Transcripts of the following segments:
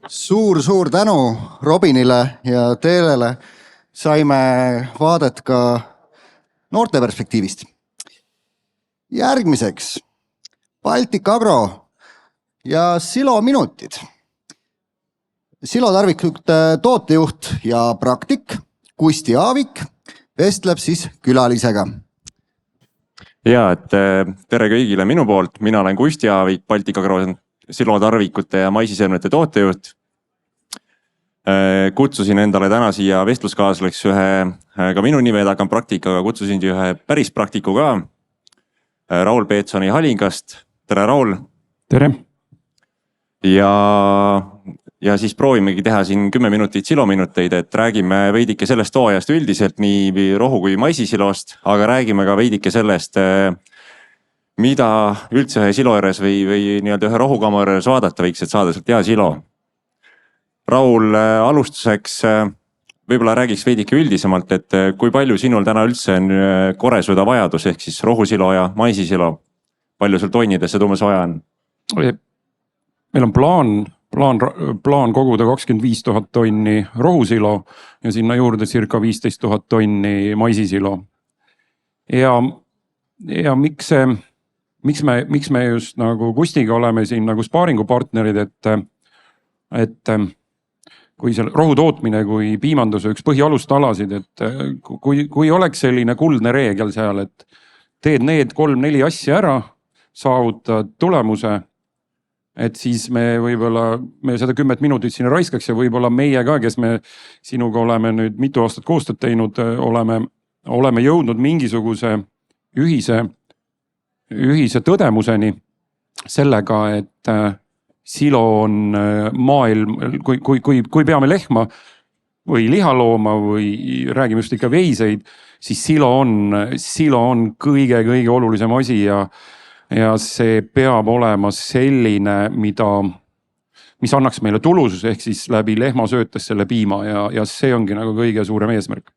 Suur tänu Robinile ja Teelele. Saime vaadet ka noorte perspektiivist. Järgmiseks Baltic Agro ja Silo minutid. Silo tarvikute tootejuht ja praktik Kusti Aavik vestleb siis külalisega. Ja, tere kõigile minu poolt. Mina olen Kusti Aavik, Baltic Agro Silo tarvikute ja maisiseemnete tootejuht. Kutsusin endale täna siia vestluskaaslaseks ühe ka minu nime takan praktikaga, kutsusin ühe päris praktiku ka. Raul Peetsoni Halingast. Tere Raul. Tere. Ja siis proovimegi teha siin 10 minutit silominuteid, et räägime veidike sellest toojast üldiselt nii rohu kui maisisilost, aga räägime ka veidike sellest, mida üldse ühe silo juures või nii-öelda ühe rohukamara juures vaadata võiks, et saada sealt hea silo. Raul, alustuseks võib-olla räägiks veidike üldisemalt, et kui palju sinul täna üldse on koresööda vajadus ehk siis rohusilo ja maisisilo. Palju sul tonnidesse tuumas vaja on? Meil on plaan koguda 25 000 tonni rohusilo ja sinna juurde circa 15 000 tonni maisisilo. Ja miks me just nagu Kustiga oleme siin nagu spaaringupartnerid, et kui see rohu tootmine kui piimanduse üks põhialustalasid, et kui oleks selline kuldne reegel seal, et teed need 3-4 asja ära, saavutad tulemuse, et siis me seda 10 minutit sinna raiskaks ja võib-olla meie ka, kes me sinuga oleme nüüd mitu aastat koostööd teinud, oleme jõudnud mingisuguse ühise tõdemuseni sellega, et silo on maailm, kui peame lehma või lihalooma või räägime just ikka veiseid, siis silo on kõige olulisem asi ja see peab olema selline, mis annaks meile tulusus ehk siis läbi lehmasöötes selle piima ja see ongi nagu kõige suurem eesmärk.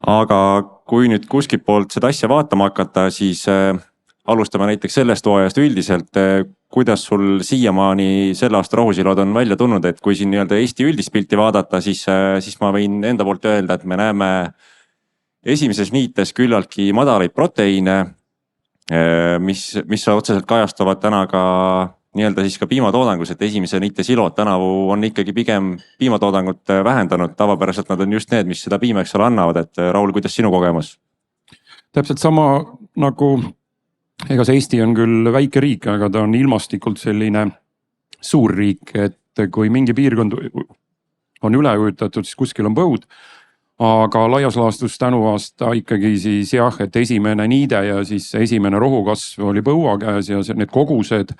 Aga kui nüüd kuskilt poolt seda asja vaatama hakata, siis alustame näiteks sellest toojast üldiselt. Kuidas sul siiamaani selle aasta rohusilod on välja tulnud, et kui siin nii-öelda Eesti üldist pilti vaadata, siis ma võin enda poolt öelda, et me näeme esimeses niites küllaltki madalaid proteiine, mis otseselt kajastuvad täna ka nii-öelda siis ka piimatoodangus, et esimese niite silod tänavu on ikkagi pigem piimatoodangut vähendanud. Tavapäraselt nad on just need, mis seda piima eks ole annavad, et Raul, kuidas sinu kogemus? Täpselt sama nagu ega see Eesti on küll väike riik, aga ta on ilmastikult selline suur riik, et kui mingi piirkond on üle ujutatud, siis kuskil on põud. Aga laias laastus tänu aasta ikkagi siis jah, et esimene niide ja siis esimene rohukasv oli põua käes ja need kogused.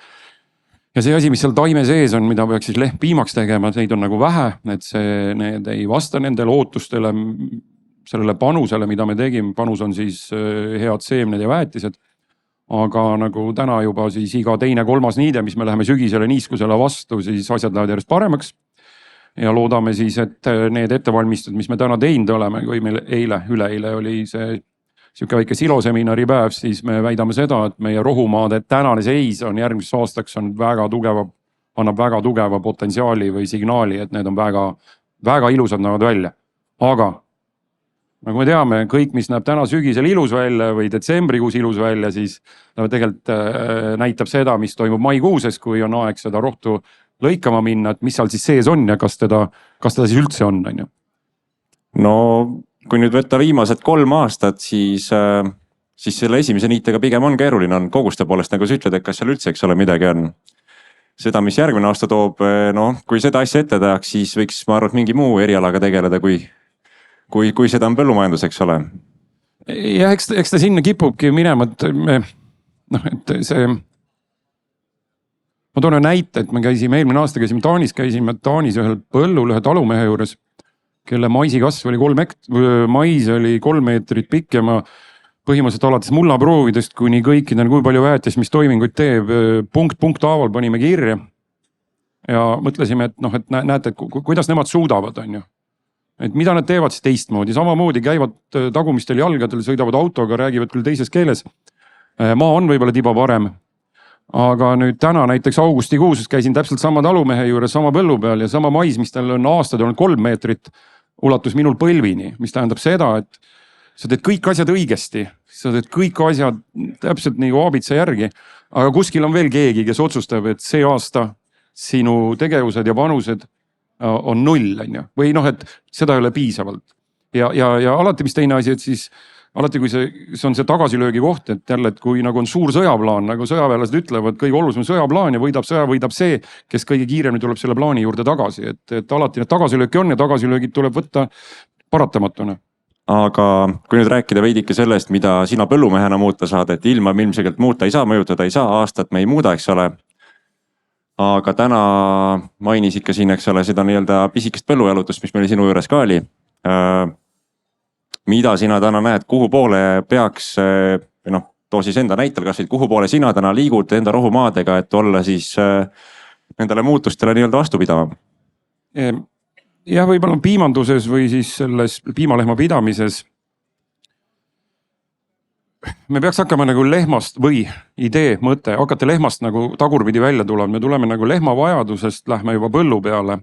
Ja see asi, mis seal taime sees on, mida peaks siis lehm piimaks tegema, neid on nagu vähe, et need ei vasta nendele ootustele, sellele panusele, mida me tegime. Panus on siis head seemned ja väetised. Aga nagu täna juba siis iga teine-kolmas niide, mis me läheme sügisele niiskusele vastu, siis asjad lähevad järjest paremaks. Ja loodame siis, et need ettevalmistud, mis me täna teinud oleme, kui meil üleeile oli see siuke väike siloseminari päev, siis me väidame seda, et meie rohumaade tänane seis on järgmiseks aastaks on annab väga tugeva potentsiaali või signaali, et need on väga ilusad näevad välja. Aga nagu me teame, kõik, mis näeb täna sügisel ilus välja või detsembrikuus ilus välja, siis tegelikult näitab seda, mis toimub maikuuses, kui on aeg seda rohtu lõikama minna, et mis seal siis sees on ja kas teda siis üldse on. No kui nüüd võtta viimased 3 aastat, siis selle esimese niitega pigem on keeruline on koguste poolest, nagu sa ütled, et kas seal üldse, eks ole, midagi on. Seda, mis järgmine aasta toob, kui seda asja ette tahaks, siis võiks ma arvan mingi muu erialaga tegeleda, kui seda on põllumajandus, eks ole. Ja eks ta sinna kipubki minema, et see, ma toon näite, et me eelmine aasta käisime Taanis ühel põllul ühe talumehe juures, kelle maisikasv oli mais oli 3 meetrit pikk ja ma põhimõtteliselt alates mullaproovidest kuni kõikidel, kui palju väetis, mis toiminguid teeb, punkt haaval panime kirja ja mõtlesime, et näete, kuidas nemad suudavad, on ju. Et mida nad teevad siis teistmoodi, samamoodi käivad tagumistel jalgadel, sõidavad autoga, räägivad küll teises keeles. Maa on võib-olla tiba parem, aga nüüd täna näiteks augustikuus käisin täpselt sama talumehe juures, sama põllu peal ja sama mais, mis tal on aastad olnud 3 meetrit, ulatus minul põlvini, mis tähendab seda, et sa teed kõik asjad õigesti, sa teed kõik asjad täpselt nagu aabitsa järgi, aga kuskil on veel keegi, kes otsustab, et see aasta sinu tegevused ja panused on 0, on ju, või noh, et seda ei ole piisavalt. Ja alati, mis teine asi, et siis alati, kui see on see tagasilöögi koht, et jälle, et kui nagu on suur sõjaplaan, nagu sõjaväelased ütlevad, kõige olulisem sõjaplaan ja võidab see, kes kõige kiiremini tuleb selle plaani juurde tagasi, et alati need tagasilööki on ja tagasilöögid tuleb võtta paratamatuna. Aga kui nüüd rääkida veidike sellest, mida sina põllumehena muuta saad, et ilma ilmselgelt muuta ei saa, mõjutada ei saa, aastat me ei muuda, eks ole. Aga täna mainisid ka siin, eks ole, seda nii-öelda pisikest põllujalutust, mis meil sinu juures ka oli. Mida sina täna näed, kuhu poole peaks, too siis enda näitel kas või kuhu poole sina täna liigud enda rohumaadega, et olla siis nendele muutustele nii-öelda vastupidavam? Jah, võib-olla piimanduses või siis selles piimalehma pidamises me peaks hakkama nagu lehmast või idee, mõte, hakata lehmast nagu tagurpidi välja tulema. Me tuleme nagu lehma vajadusest, lähme juba põllu peale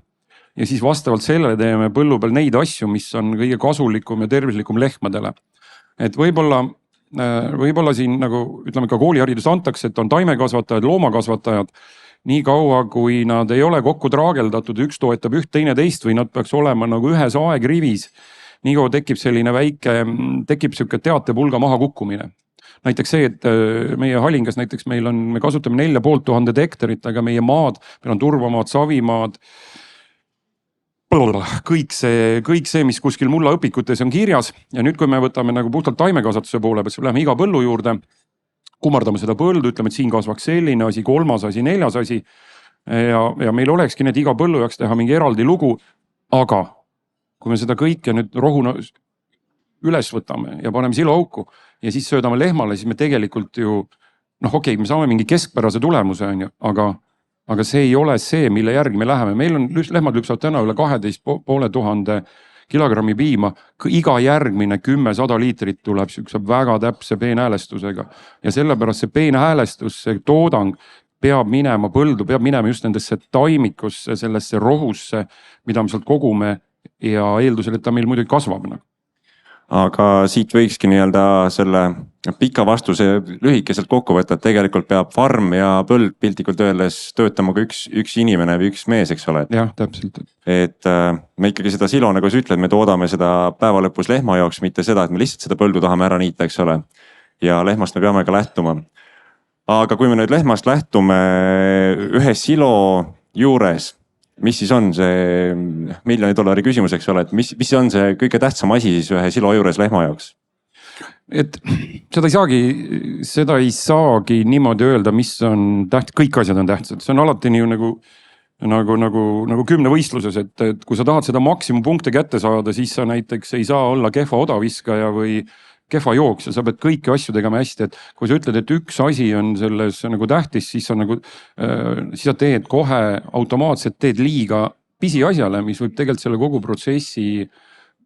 ja siis vastavalt sellele teeme põllu peal neid asju, mis on kõige kasulikum ja tervislikum lehmadele. Et võib-olla siin nagu ütleme ka kooliharidus antakse, et on taimekasvatajad, loomakasvatajad. Nii kaua, kui nad ei ole kokku traageldatud, üks toetab üht, teine teist või nad peaks olema nagu ühes aegrivis. Nii kaua tekib selline tekib siuke teatepulga maha kukkumine. Näiteks see, et meie Halingas näiteks me kasutame 4500 hektarit, aga meie maad, meil on turvamaad, savimaad, kõik see, mis kuskil mulla õpikutes on kirjas ja nüüd, kui me võtame nagu puhtalt taimekasvatuse poole, siis läheme iga põllu juurde, kummardame seda põldu, ütleme, et siin kasvaks selline asi, 3. asi, 4. asi ja meil olekski need iga põllu jaoks teha mingi eraldi lugu, aga kui me seda kõike nüüd rohuna üles võtame ja paneme siloauku ja siis söödame lehmale, siis me tegelikult ju, okei, me saame mingi keskpärase tulemuse, on ju, aga see ei ole see, mille järgi me läheme. Meil on lehmad lüpsavad täna üle 12,500 kilogrammi piima. Iga järgmine 10-100 liitrit tuleb siukse väga täpse peenhäälestusega. Ja sellepärast see peenhäälestus, see toodang peab minema põldu, peab minema just nendesse taimikusse, sellesse rohusse, mida me sealt kogume ja eeldusel, et ta meil muidugi kasvab. Aga siit võikski nii-öelda selle pika vastuse lühikeselt kokku võtta, et tegelikult peab farm ja põld piltlikult öeldes töötama ka üks inimene või üks mees, eks ole. Jah, täpselt. Et me ikkagi seda silo, nagu sa ütled, me toodame seda päeva lõpus lehma jaoks, mitte seda, et me lihtsalt seda põldu tahame ära niita, eks ole. Ja lehmast me peame ka lähtuma. Aga kui me nüüd lehmast lähtume ühe silo juures, mis siis on see $1 miljoni küsimus, eks ole, et mis on see kõige tähtsam asi siis ühe silo juures lehma jaoks? Et seda ei saagi niimoodi öelda, mis on tähtsad, kõik asjad on tähtsad, see on alati nii nagu kümnevõistluses, et kui sa tahad seda maksimumpunkte kätte saada, siis sa näiteks ei saa olla kehva odaviskaja või kehva jooksja, sa pead kõiki asju tegema hästi, et kui sa ütled, et üks asi on selles nagu tähtis, siis sa teed kohe automaatselt teed liiga pisiasjale, mis võib tegelikult selle kogu protsessi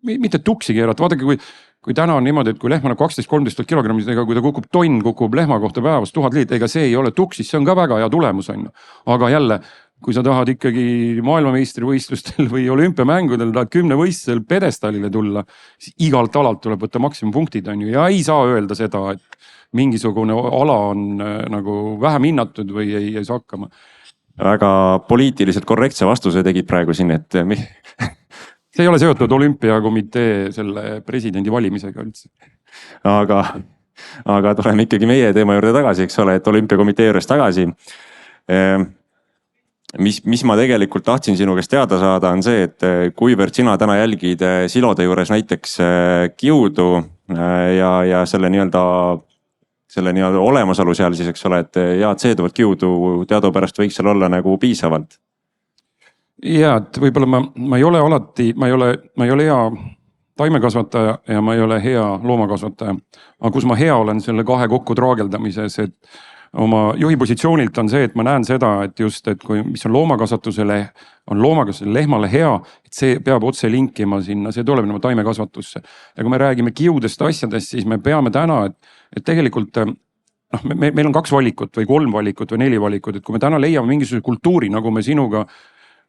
mitte tuksi keerata. Vaadake, kui täna on niimoodi, et kui lehma on 12-13 kilogrammis, ega kui ta kukub lehma kohta päevas 1000 liitrit, ega see ei ole tuksis, see on ka väga hea tulemus, on ju. Aga jälle, kui sa tahad ikkagi maailmameistrivõistlustel või olümpiamängudel tahad 10 võistlusel pedestaalile tulla, siis igalt alalt tuleb võtta maksimumpunktid, on ju, ja ei saa öelda seda, et mingisugune ala on nagu vähem hinnatud või ei saa hakkama. Väga poliitiliselt korrektse vastuse tegid praegu siin, et see ei ole seotud olümpiakomitee selle presidendi valimisega üldse. Aga tuleme ikkagi meie teema juurde tagasi, eks ole, et olümpiakomitee juures tagasi. Mis ma tegelikult tahtsin sinu käest teada saada, on see, et kuivõrd sina täna jälgid silode juures näiteks kiudu ja selle nii-öelda olemasolu seal siis, eks ole, et head seeduvat kiudu teadupärast võiks seal olla nagu piisavalt. Ja, et võib-olla ma ei ole hea taimekasvataja ja ma ei ole hea loomakasvataja. Aga kus ma hea olen selle kahe kokku traageldamises, et oma juhi positsioonilt on see, et ma näen seda, et just, et mis on loomakasvatusele lehmale hea, et see peab otse linkima sinna, see tuleb nagu taimekasvatusse. Ja kui me räägime kiudest asjadest, siis me peame täna, et tegelikult meil on 2 valikut või 3 valikut või 4 valikut, et kui me täna leiame mingisuguse kultuuri, nagu me sinuga,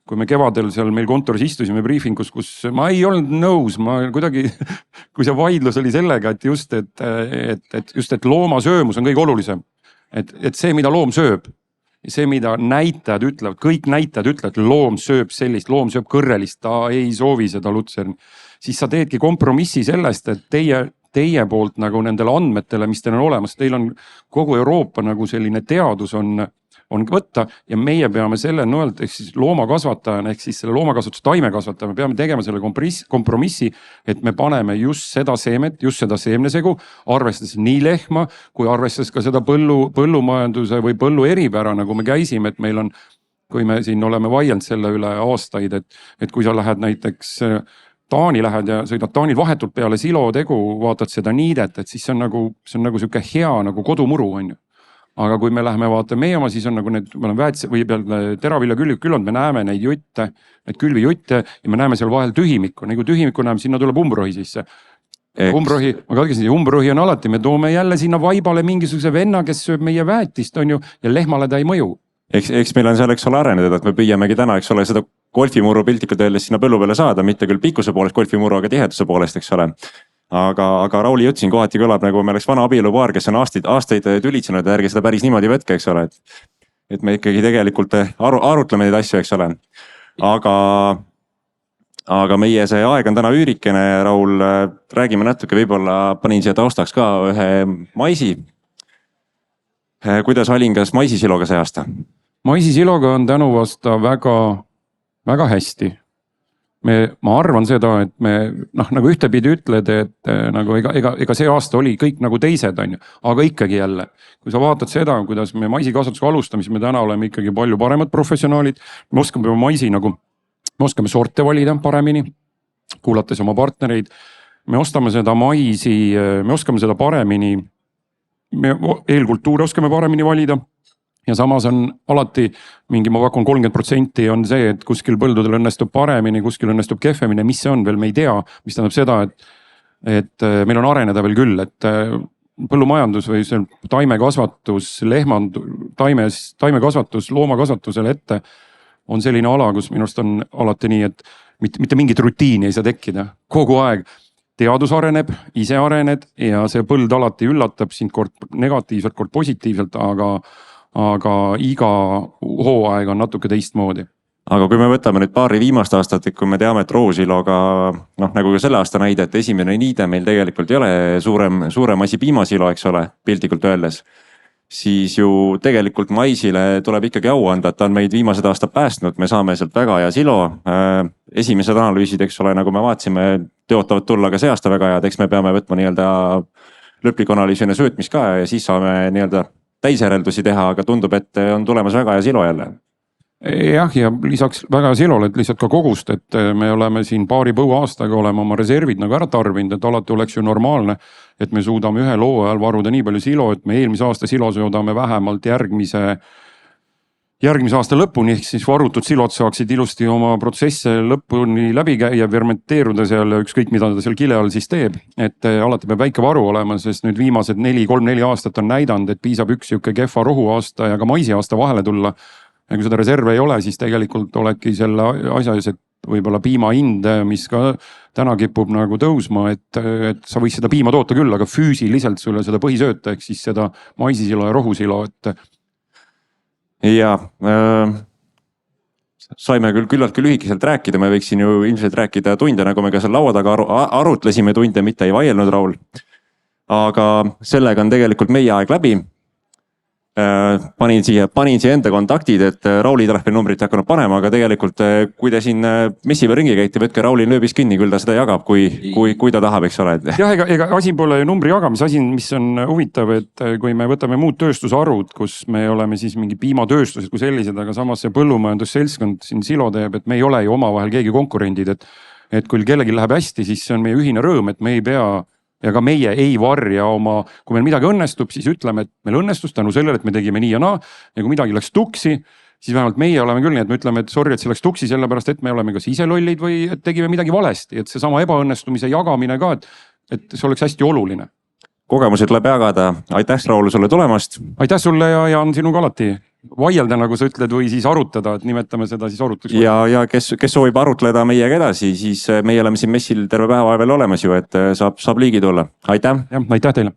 kui me kevadel seal meil kontoris istusime briefingus, kus ma ei olnud nõus, ma kuidagi, kui see vaidlus oli sellega, et just, et loomasöömus on kõige olulisem. Et see, mida loom sööb, see, mida näitajad ütlevad, kõik näitajad ütlevad, et loom sööb sellist, loom sööb kõrrelist, ta ei soovi seda lutserni. Siis sa teedki kompromissi sellest, et teie poolt nagu nendele andmetele, mis teil on olemas, teil on kogu Euroopa nagu selline teadus on võtta ja meie peame selle nõelt, ehk siis loomakasvatajana, ehk siis selle loomakasvatuse taimekasvatajana, me peame tegema selle kompromissi, et me paneme just seda seemet, just seda seemnesegu, arvestades nii lehma, kui arvestades ka seda põllumajanduse või põllu eripära, nagu me käisime, et meil on, kui me siin oleme vaielnud selle üle aastaid, et kui sa lähed näiteks Taani lähed ja sõidad Taanil vahetult peale silotegu, vaatad seda niidet, et siis see on nagu sihuke hea nagu kodumuru on ju. Aga kui me läheme vaatame meie oma, siis on nagu need, me oleme väets või peale teravilja külvad, me näeme neid jutte, neid külvijutte ja me näeme seal vahel tühimikku. Nagu tühimikku näeme, sinna tuleb umbrohi sisse. Umbrohi, ma kalgisin, umbrohi on alati, me toome jälle sinna vaibale mingisuguse venna, kes sööb meie väetist on ju ja lehmale ta ei mõju. Eks meil on seal, eks ole, arenenud, et me püüamegi täna, eks ole, seda golfimuru piltlikult öeldes sinna põllu peale saada, mitte küll pikkuse poolest golfimuru, aga tiheduse poolest, eks ole. Aga Rauli jutt siin kohati kõlab nagu me oleks vana abielupaar, kes on aastaid tülitsenud ja ärge seda päris niimoodi võtke, eks ole. Et me ikkagi tegelikult arutleme neid asju, eks ole. Aga meie see aeg on täna üürikene, Raul, räägime natuke, võib-olla panin siia taustaks ka ühe maisi. Kuidas Alingas maisisiloga see aasta? Maisisiloga on tänu vasta väga hästi. Ma arvan seda, et me nagu ühtepidi ütled, et nagu ega see aasta oli kõik nagu teised on ju, aga ikkagi jälle, kui sa vaatad seda, kuidas me maisikasvatusega alustame, siis me täna oleme ikkagi palju paremad professionaalid, me oskame maisi nagu, me oskame sorte valida paremini, kuulates oma partnereid, me ostame seda maisi, me oskame seda paremini, me eelkultuure oskame paremini valida. Ja samas on alati mingi, ma pakun 30% on see, et kuskil põldudel õnnestub paremini, kuskil õnnestub kehvemini, mis see on veel, me ei tea, mis tähendab seda, et meil on areneda veel küll, et põllumajandus või see taimekasvatus, taimekasvatus loomakasvatusele ette on selline ala, kus minu arust on alati nii, et mitte mingit rutiini ei saa tekkida, kogu aeg. Teadus areneb, ise arened ja see põld alati üllatab sind kord negatiivselt, kord positiivselt, aga iga hooaeg on natuke teistmoodi. Aga kui me võtame nüüd paari viimast aastat, et kui me teame, et roosiloga, nagu ka selle aasta näide, et esimene niide meil tegelikult ei ole suurem asi piimasilo, eks ole, piltlikult öeldes, siis ju tegelikult maisile tuleb ikkagi au anda, et ta on meid viimased aastad päästnud, me saame sealt väga hea silo. Esimesed analüüsid, eks ole, nagu me vaatsime, teotavad tulla ka see aasta väga head, eks me peame võtma nii-öelda lõplik analüüsi enne söötmist ka ja siis saame nii-öelda täisjäreldusi teha, aga tundub, et on tulemas väga hea silo jälle. Jah, ja lisaks väga silole, et lihtsalt ka kogust, et me oleme siin paari põua aastaga oleme oma reservid nagu ära tarbinud, et alati oleks ju normaalne, et me suudame ühe loo ajal varuda nii palju silo, et me eelmise aasta silo söödame vähemalt järgmise aasta lõpuni, ehk siis varutud silod saaksid ilusti oma protsesse lõpuni läbi käia, fermenteeruda seal ja ükskõik mida ta seal kile all siis teeb. Et alati peab väike varu olema, sest nüüd viimased 3-4 aastat on näidanud, et piisab üks siuke kehva rohu aasta ja ka maisi aasta vahele tulla. Ja kui seda reserve ei ole, siis tegelikult olekki selle asja ees, et võib-olla piima hind, mis ka täna kipub nagu tõusma, et sa võiks seda piima toota küll, aga füüsiliselt sulle seda põhisööta, ehk siis seda maisisilo ja rohusilo, et ja saime küll küllaltki lühikeselt rääkida, me võiksin ju ilmselt rääkida tunde, nagu me ka seal laua taga arutlesime tunde, mitte ei vaielnud, Raul. Aga sellega on tegelikult meie aeg läbi. Panin siia enda kontaktid, et Rauli telefoninumbrit hakanud panema, aga tegelikult kui te siin messi või ringi käite, võtke Rauli nööbis kinni, küll ta seda jagab, kui ta tahab, eks ole. Jah, ega asi pole numbri jagamise asi, mis on huvitav, et kui me võtame muud tööstusarvud, kus me oleme siis mingi piimatööstused kui sellised, aga samas see põllumajandusseltskond siin silo teeb, et me ei ole ju omavahel keegi konkurendid, et kui kellelgi läheb hästi, siis see on meie ühine rõõm, et me ei pea ja ka meie ei varja oma, kui meil midagi õnnestub, siis ütleme, et meil õnnestus tänu sellele, et me tegime nii ja naa. Ja kui midagi läks tuksi, siis vähemalt meie oleme küll nii, et me ütleme, et sorry, et see läks tuksi sellepärast, et me oleme kas ise lollid või et tegime midagi valesti. Et see sama ebaõnnestumise jagamine ka, et see oleks hästi oluline. kogemused tuleb jagada. Aitäh, Raul, sulle tulemast. aitäh sulle ja Jaan sinuga alati vaielda, nagu sa ütled, või siis arutada, et nimetame seda siis arutuseks. Ja kes soovib arutleda meiega edasi, siis meie oleme siin messil terve päeva veel olemas ju, et saab liigi tulla. Aitäh. Jah, aitäh teile.